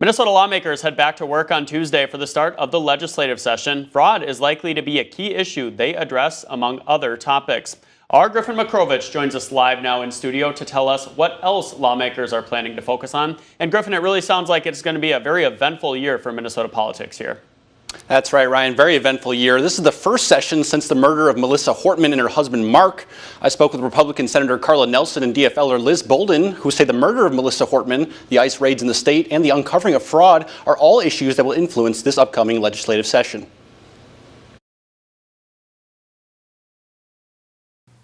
Minnesota lawmakers head back to work on Tuesday for the start of the legislative session. Fraud is likely to be a key issue they address, among other topics. Our Griffin Makrovich joins us live now in studio to tell us what else lawmakers are planning to focus on. And Griffin, it really sounds like it's going to be a very eventful year for Minnesota politics here. That's right, Ryan. Very eventful year. This is the first session since the murder of Melissa Hortman and her husband, Mark. I spoke with Republican Senator Carla Nelson and DFLer Liz Bolden, who say the murder of Melissa Hortman, the ICE raids in the state, and the uncovering of fraud are all issues that will influence this upcoming legislative session.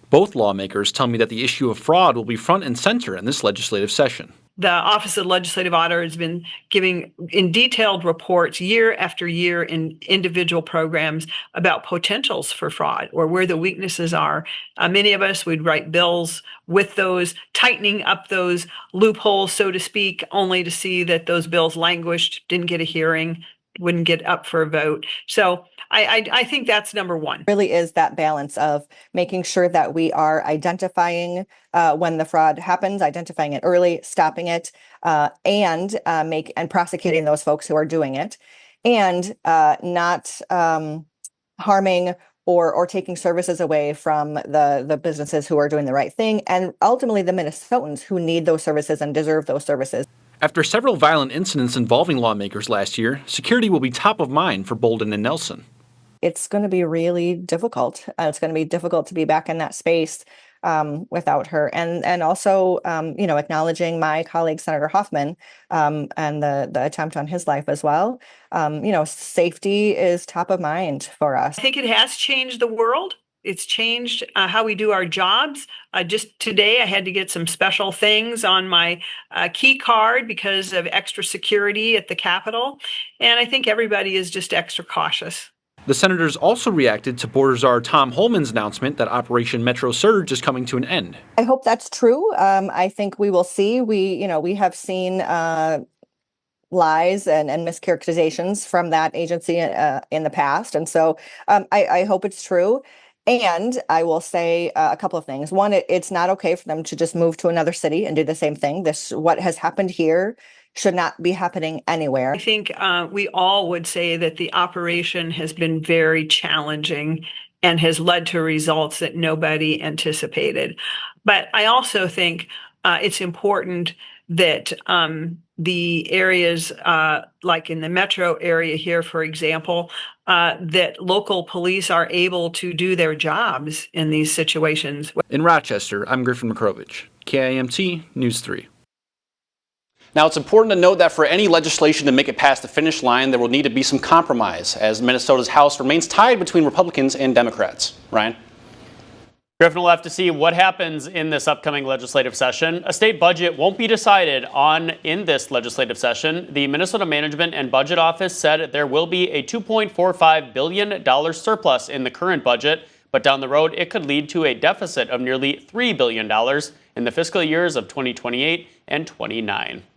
Both lawmakers tell me that the issue of fraud will be front and center in this legislative session. The Office of Legislative Auditor has been giving in detailed reports year after year in individual programs about potentials for fraud or where the weaknesses are. Many of us would write bills with those, tightening up those loopholes, so to speak, only to see that those bills languished, didn't get a hearing, wouldn't get up for a vote. So I think that's number one. Really is that balance of making sure that we are identifying when the fraud happens, identifying it early, stopping it, and prosecuting those folks who are doing it, and not harming or taking services away from the businesses who are doing the right thing, and ultimately the Minnesotans who need those services and deserve those services. After several violent incidents involving lawmakers last year, security will be top of mind for Bolden and Nelson. It's going to be really difficult. It's going to be difficult to be back in that space without her, and also acknowledging my colleague Senator Hoffman and the attempt on his life as well. Safety is top of mind for us. I think it has changed the world. It's changed how we do our jobs. Just today, I had to get some special things on my key card because of extra security at the Capitol. And I think everybody is just extra cautious. The senators also reacted to Board Czar Tom Homan's announcement that Operation Metro Surge is coming to an end. I hope that's true. I think we will see. We have seen lies and mischaracterizations from that agency in the past. And so I hope it's true. And I will say a couple of things. One, it's not okay for them to just move to another city and do the same thing. What has happened here should not be happening anywhere. I think we all would say that the operation has been very challenging and has led to results that nobody anticipated. But I also think it's important that the areas like in the metro area here, for example, that local police are able to do their jobs in these situations. In Rochester, I'm Griffin Makrovich, KIMT News 3. Now, it's important to note that for any legislation to make it past the finish line, there will need to be some compromise, as Minnesota's House remains tied between Republicans and Democrats. Ryan? Griffin will have to see what happens in this upcoming legislative session. A state budget won't be decided on in this legislative session. The Minnesota Management and Budget Office said there will be a $2.45 billion surplus in the current budget, but down the road it could lead to a deficit of nearly $3 billion in the fiscal years of 2028 and 29.